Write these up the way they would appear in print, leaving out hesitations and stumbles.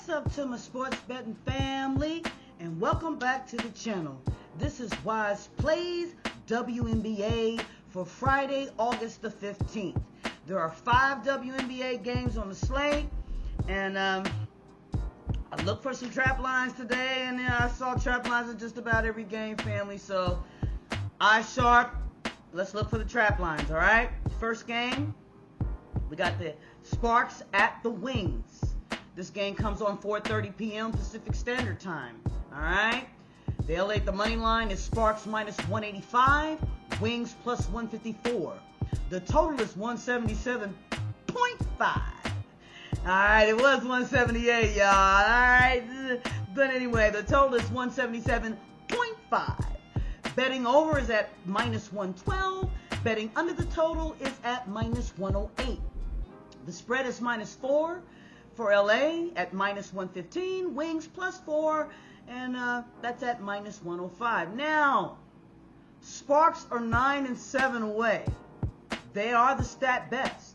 What's up to my sports betting family, and welcome back to the channel. This is Wize Plays WNBA for Friday, August the 15th. There are 5 WNBA games on the slate, and I looked for some trap lines today, and I saw trap lines in just about every game, family. So, eyes sharp. Let's look for the trap lines, all right? First game, we got the Sportz at the Wings. This game comes on 4:30 p.m. Pacific Standard Time. All right. The money line is Sportz minus 185, Wings plus 154. The total is 177.5. All right, it was 178, y'all. All right, but anyway, the total is 177.5. Betting over is at minus 112. Betting under the total is at minus 108. The spread is minus 4. For LA at minus 115, Wings plus 4, and that's at minus 105. Now, Sparks are 9-7 away. They are the stat best.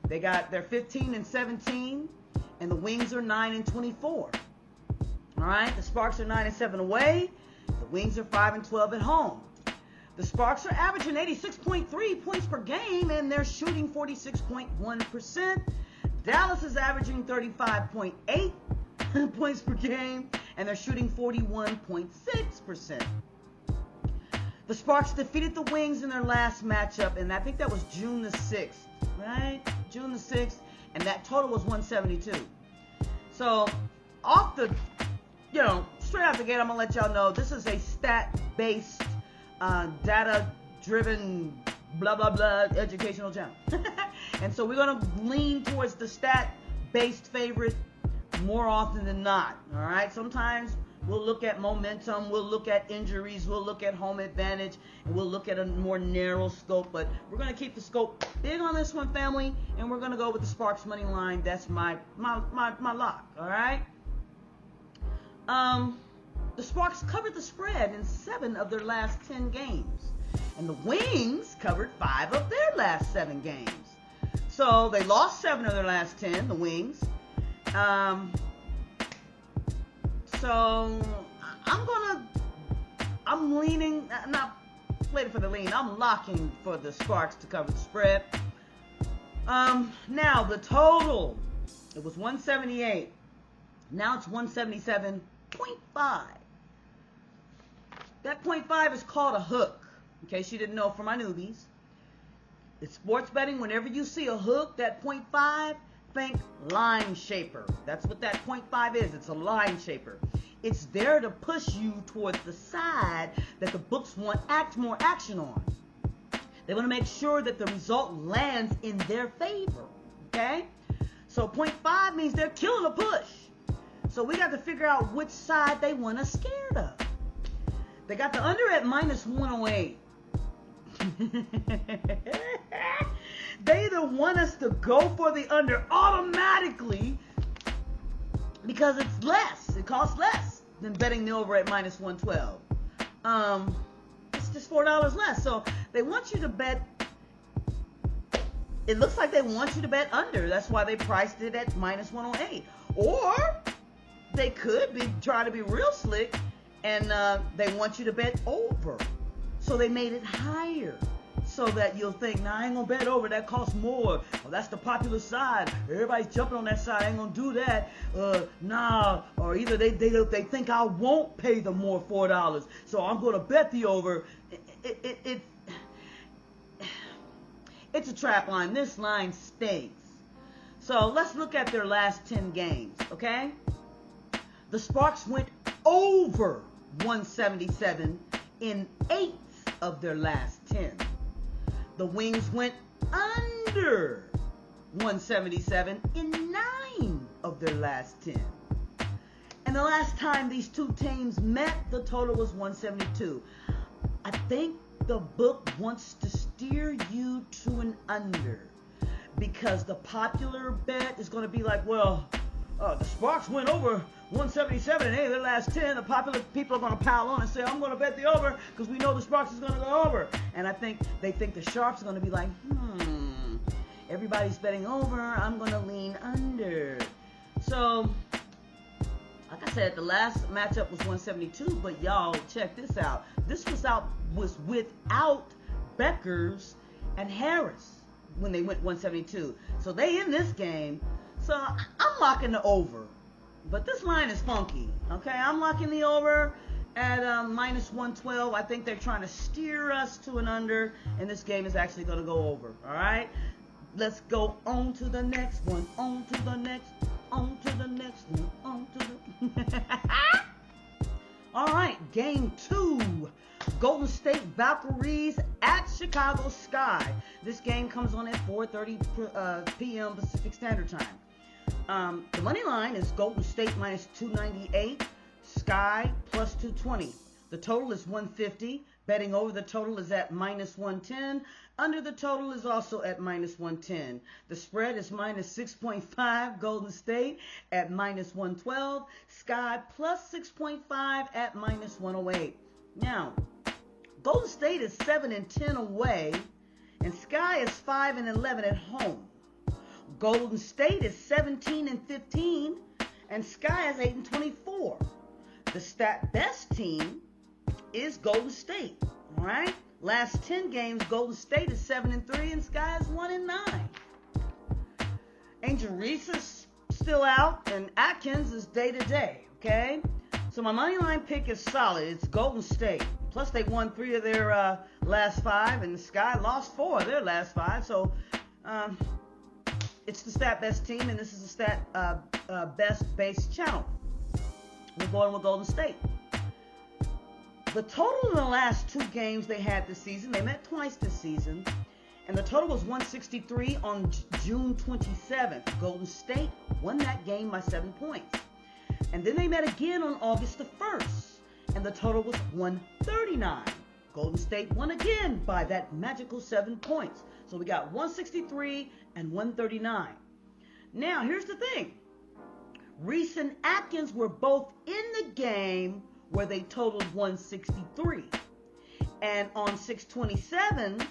They're 15-17, and the Wings are 9-24. All right, the Sparks are 9-7 away. The Wings are 5-12 at home. The Sparks are averaging 86.3 points per game, and they're shooting 46.1%. Dallas is averaging 35.8 points per game, and they're shooting 41.6%. The Sparks defeated the Wings in their last matchup, and I think that was June the 6th, right? June the 6th, and that total was 172. So, straight out the gate, I'm going to let y'all know this is a stat-based, data-driven, blah, blah, blah, educational channel. And so we're going to lean towards the stat-based favorite more often than not, all right? Sometimes we'll look at momentum, we'll look at injuries, we'll look at home advantage, and we'll look at a more narrow scope, but we're going to keep the scope big on this one, family, and we're going to go with the Sparks money line. That's my lock, all right? The Sparks covered the spread in 7 of their last 10 games, and the Wings covered 5 of their last 7 games. So they lost 7 of their last 10, the Wings. So I'm leaning, not waiting for the lean. I'm locking for the Sparks to cover the spread. Now the total, it was 178. Now it's 177.5. That 0.5 is called a hook. In case you didn't know, for my newbies. It's sports betting. Whenever you see a hook, that 0.5, think line shaper. That's what that 0.5 is. It's a line shaper. It's there to push you towards the side that the books want more action on. They want to make sure that the result lands in their favor. Okay? So 0.5 means they're killing a push. So we got to figure out which side they want us scared of. They got the under at minus 108. They either want us to go for the under automatically because it's less, it costs less than betting the over at minus 112. It's just $4 less. So they want you to bet, it looks like they want you to bet under. That's why they priced it at minus 108. Or they could be trying to be real slick and they want you to bet over. So they made it higher so that you'll think, nah, I ain't going to bet over. That costs more. Well, that's the popular side. Everybody's jumping on that side. I ain't going to do that. Nah. Or either they think I won't pay the more $4. So I'm going to bet the over. It's a trap line. This line stinks. So let's look at their last 10 games, okay? The Sparks went over 177 in 8 of their last 10. The Wings went under 177 in 9 of their last 10. And the last time these two teams met, the total was 172. I think the book wants to steer you to an under because the popular bet is going to be like, well, the Sparks went over 177 in 8 of their last 10. The popular people are going to pile on and say, I'm going to bet the over because we know the Sparks is going to go over. And I think they think the Sharps are going to be like, everybody's betting over. I'm going to lean under. So Like I said, the last matchup was 172, but y'all check this out. This was without Beckers and Harris when they went 172. So they in this game. So I'm locking the over. But this line is funky. Okay, I'm locking the over at minus 112. I think they're trying to steer us to an under, and this game is actually going to go over. All right, let's go on to the next one. On to the next. On to the next one. On to the. All right, game 2. Golden State Valkyries at Chicago Sky. This game comes on at 4:30 p.m. Pacific Standard Time. The money line is Golden State minus 298, Sky plus 220. The total is 150. Betting over the total is at minus 110. Under the total is also at minus 110. The spread is minus 6.5. Golden State at minus 112. Sky plus 6.5 at minus 108. Now, Golden State is 7-10 away, and Sky is 5-11 at home. Golden State is 17-15, and Sky is 8-24. The stat best team is Golden State. All right. Last 10 games, Golden State is 7-3, and Sky is 1-9. Angel Reese is still out, and Atkins is day to day. Okay. So my money line pick is solid. It's Golden State. Plus they won 3 of their last 5, and the Sky lost 4 of their last 5. So it's the stat best team, and this is the stat best base channel. We're going with Golden State. The total in the last 2 games they had this season, they met twice this season, and the total was 163 on June 27th. Golden State won that game by 7 points. And then they met again on August the 1st, and the total was 139. Golden State won again by that magical 7 points. So we got 163 and 139. Now, here's the thing. Reese and Atkins were both in the game where they totaled 163. And on 6/27,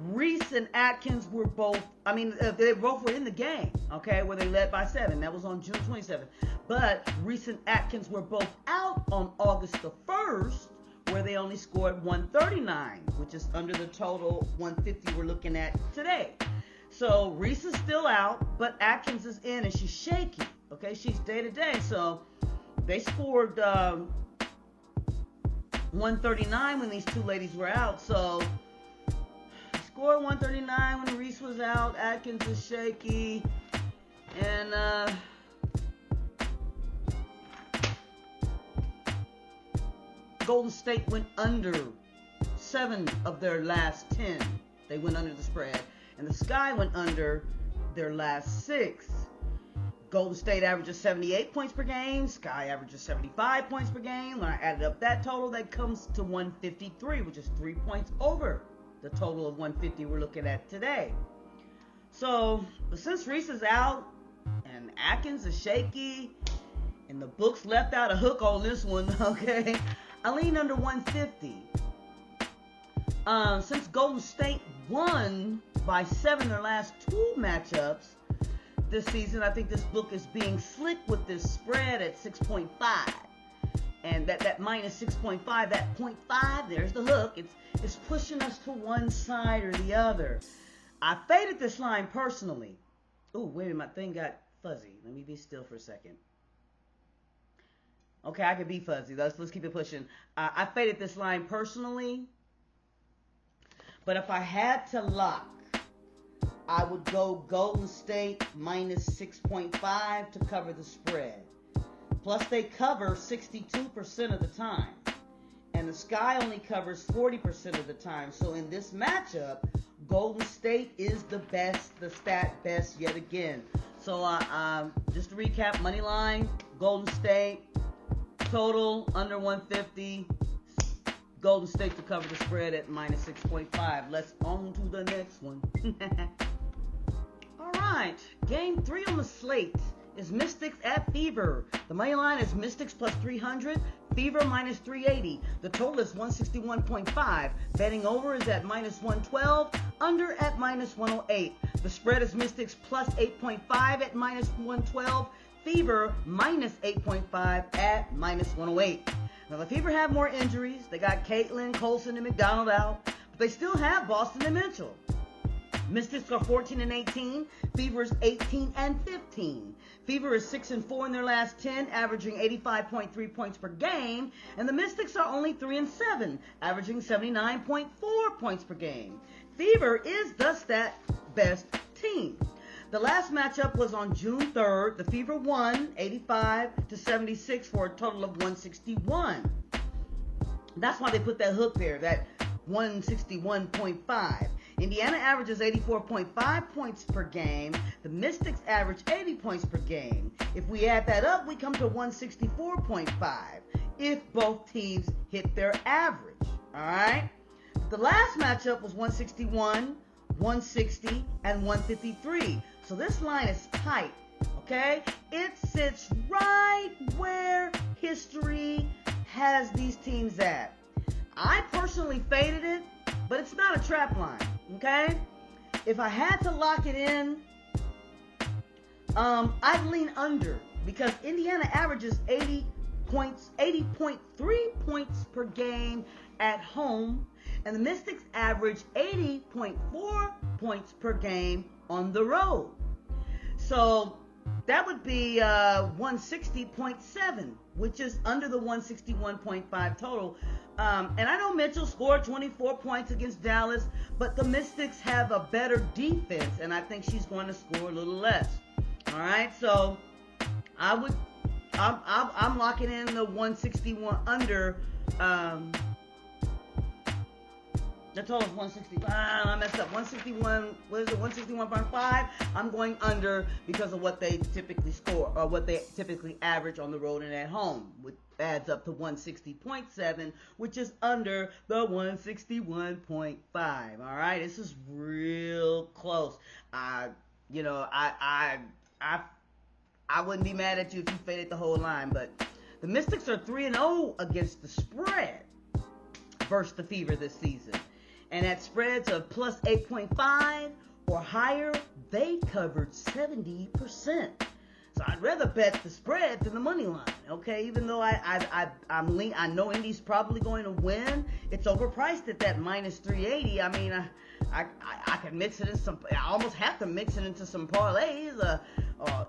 Reese and Atkins were both, they both were in the game, okay, where they led by 7. That was on June 27th. But Reese and Atkins were both out on August the 1st, where they only scored 139, which is under the total 150 we're looking at today. So Reese is still out, but Atkins is in, and she's shaky, okay? She's day to day. So they scored 139 when these 2 ladies were out. So scored 139 when Reese was out. Atkins is shaky. And Golden State went under 7 of their last 10. They went under the spread. And the Sky went under their last 6. Golden State averages 78 points per game. Sky averages 75 points per game. When I added up that total, that comes to 153, which is 3 points over the total of 150 we're looking at today. So, but since Reese is out and Atkins is shaky and the books left out a hook on this one, okay, I lean under 150. Since Golden State won by 7 their last 2 matchups this season, I think this book is being slick with this spread at 6.5. And that minus 6.5, that 0.5, there's the hook. It's pushing us to one side or the other. I faded this line personally. Oh, wait a minute, my thing got fuzzy. Let me be still for a second. Okay, I could be fuzzy. Let's keep it pushing. I faded this line personally. But if I had to lock, I would go Golden State minus 6.5 to cover the spread. Plus, they cover 62% of the time. And the Sky only covers 40% of the time. So in this matchup, Golden State is the best, the stat best yet again. So just to recap, money line, Golden State, total under 150. Golden State to cover the spread at minus 6.5. Let's on to the next one. All right, game 3 on the slate is Mystics at Fever. The money line is Mystics plus 300, Fever minus 380. The total is 161.5. Betting over is at minus 112, under at minus 108. The spread is Mystics plus 8.5 at minus 112, Fever minus 8.5 at minus 108. Now, the Fever have more injuries. They got Caitlin, Colson, and McDonald out, but they still have Boston and Mitchell. Mystics are 14-18. Fever is 18-15. Fever is 6-4 in their last 10, averaging 85.3 points per game, and the Mystics are only 3-7, averaging 79.4 points per game. Fever is the stat best team. The last matchup was on June 3rd. The Fever won 85-76 for a total of 161. That's why they put that hook there, that 161.5. Indiana averages 84.5 points per game. The Mystics average 80 points per game. If we add that up, we come to 164.5 if both teams hit their average. All right? The last matchup was 161, 160, and 153. So this line is tight, okay? It sits right where history has these teams at. I personally faded it, but it's not a trap line, okay? If I had to lock it in, I'd lean under because Indiana averages 80.3 points per game at home, and the Mystics average 80.4 points per game on the road. So that would be 160.7, which is under the 161.5 total. And I know Mitchell scored 24 points against Dallas, but the Mystics have a better defense, and I think she's going to score a little less. All right, so I'm locking in the 161 under. The total is 160. I messed up. 161. What is it? 161.5. I'm going under because of what they typically score or what they typically average on the road and at home, which adds up to 160.7, which is under the 161.5. All right, this is real close. I wouldn't be mad at you if you faded the whole line, but the Mystics are 3-0 against the spread versus the Fever this season. And at spreads of plus 8.5 or higher, they covered 70%. So I'd rather bet the spread than the money line, okay? Even though I know Indy's probably going to win, it's overpriced at that minus 380. I mean, I can mix it in some. I almost have to mix it into some parlays.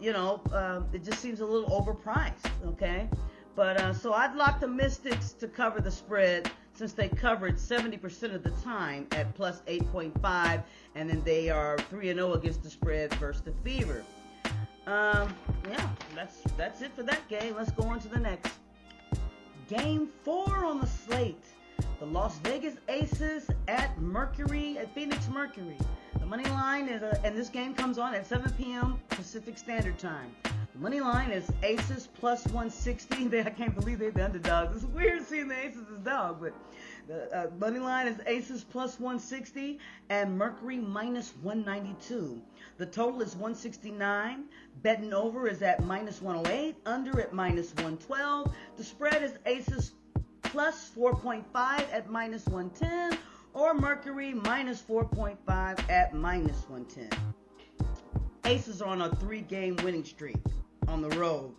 It just seems a little overpriced, okay? But so I'd lock the Mystics to cover the spread, since they covered 70% of the time at plus 8.5, and then they are 3-0 against the spread versus the Fever. That's it for that game. Let's go on to the next. Game 4 on the slate. The Las Vegas Aces at Phoenix Mercury. The money line is, and this game comes on at 7 p.m. Pacific Standard Time. The money line is Aces plus 160. I can't believe they're the underdogs. It's weird seeing the Aces as dog, but the money line is Aces plus 160 and Mercury minus 192. The total is 169. Bettin over is at minus 108. Under at minus 112. The spread is Aces plus 4.5 at minus 110, or Mercury minus 4.5 at minus 110. Aces are on a 3-game winning streak on the road.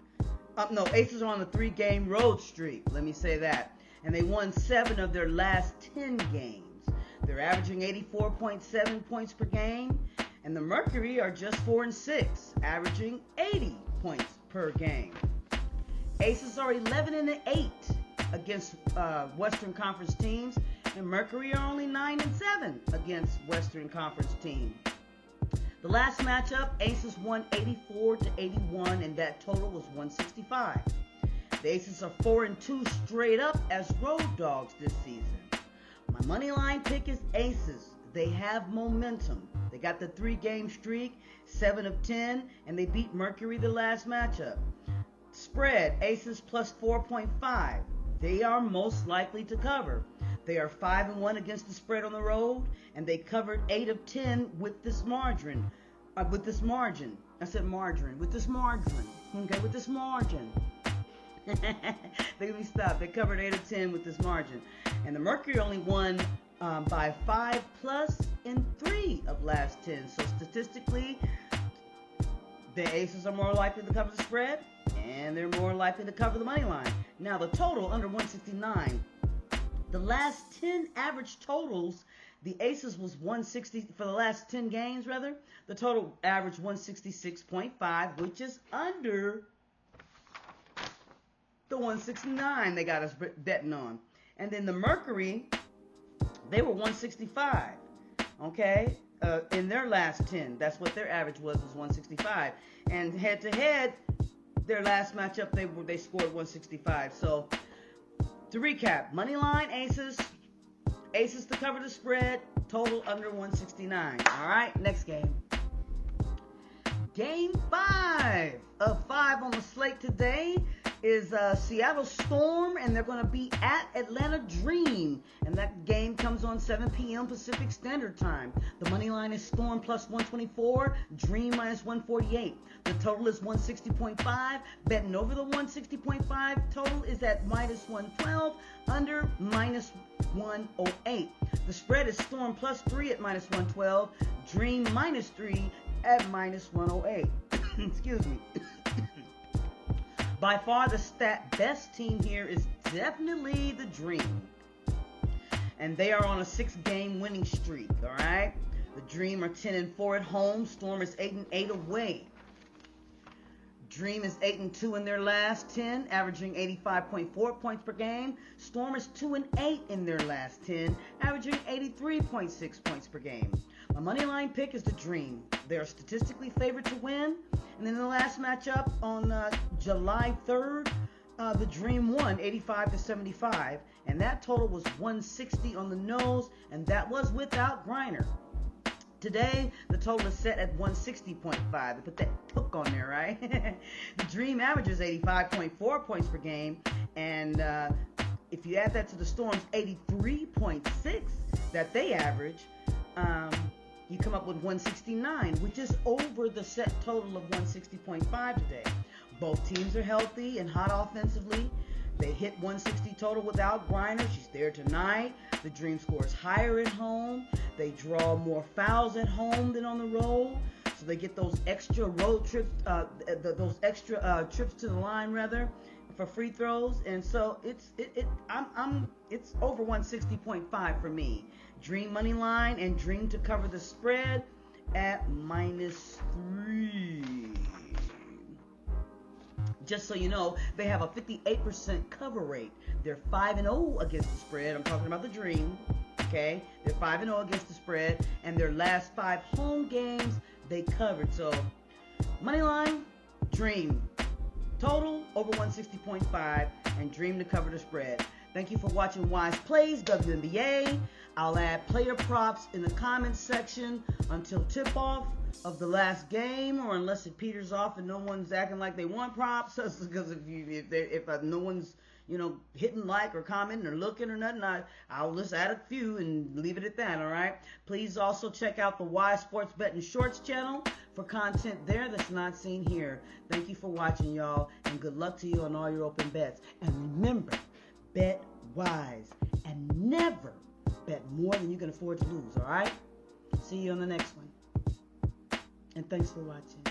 Aces are on a 3-game road streak. Let me say that. And they won 7 of their last 10 games. They're averaging 84.7 points per game. And the Mercury are just 4-6, averaging 80 points per game. Aces are 11-8 against Western Conference teams, and Mercury are only 9-7 against Western Conference teams. The last matchup, Aces won 84-81, and that total was 165. The Aces are 4-2 straight up as road dogs this season. My money line pick is Aces. They have momentum. They got the 3-game streak, 7 of 10, and they beat Mercury the last matchup. Spread, Aces plus 4.5. They are most likely to cover. They are 5-1 against the spread on the road, and they covered 8 of 10 with this margin. With this margin. Okay, with this margin. Let me stop. They covered 8 of 10 with this margin. And the Mercury only won by 5+ in 3 of last 10. So statistically, The aces are more likely to cover the spread, and they're more likely to cover the money line. Now, the total under 169. The last 10 average totals, the aces was 160 for the last 10 games, rather. The total average 166.5, which is under the 169 they got us betting on. And then the Mercury, they were 165, okay, in their last 10. That's what their average was 165. And head-to-head, their last matchup, they scored 165. So, to recap, money line, aces to cover the spread, total under 169. All right, next game. Game 5 of 5 on the slate today is Seattle Storm, and they're going to be at Atlanta Dream. And that game comes on 7 p.m. Pacific Standard Time. The money line is Storm plus 124, Dream minus 148. The total is 160.5. Betting over the 160.5 total is at minus 112, under minus 108. The spread is Storm plus 3 at minus 112, Dream minus 3 at minus 108. Excuse me. By far the best team here is definitely the Dream. And they are on a 6-game winning streak, all right? The Dream are 10-4 at home. Storm is 8-8 away. Dream is 8-2 in their last 10, averaging 85.4 points per game. Storm is 2-8 in their last 10, averaging 83.6 points per game. My money line pick is the Dream. They are statistically favored to win. And then in the last matchup on July 3rd, the Dream won 85-75, and that total was 160 on the nose, and that was without Griner. Today, the total is set at 160.5. They put that hook on there, right? The Dream averages 85.4 points per game, and if you add that to the Storm's 83.6 that they average, you come up with 169, which is over the set total of 160.5 today. Both teams are healthy and hot offensively. They hit 160 total without Griner. She's there tonight. The Dream scores higher at home. They draw more fouls at home than on the road. So they get those extra road trips, those extra trips to the line rather, for free throws. And so it's over 160.5 for me. Dream money line and Dream to cover the spread at minus 3. Just so you know, they have a 58% cover rate. They're 5-0 against the spread. I'm talking about the Dream. Okay? They're 5-0 against the spread, and their last 5 home games, they covered. So, money line, Dream. Total, over 160.5, and Dream to cover the spread. Thank you for watching Wize Plays WNBA. I'll add player props in the comments section until tip-off of the last game, or unless it peters off and no one's acting like they want props. Because if no one's hitting like or commenting or looking or nothing, I'll just add a few and leave it at that. All right. Please also check out the Wize Sports Bettin Shorts channel for content there that's not seen here. Thank you for watching, y'all, and good luck to you on all your open bets. And remember, bet wise and never bet more than you can afford to lose. All right. See you on the next one. And thanks for watching.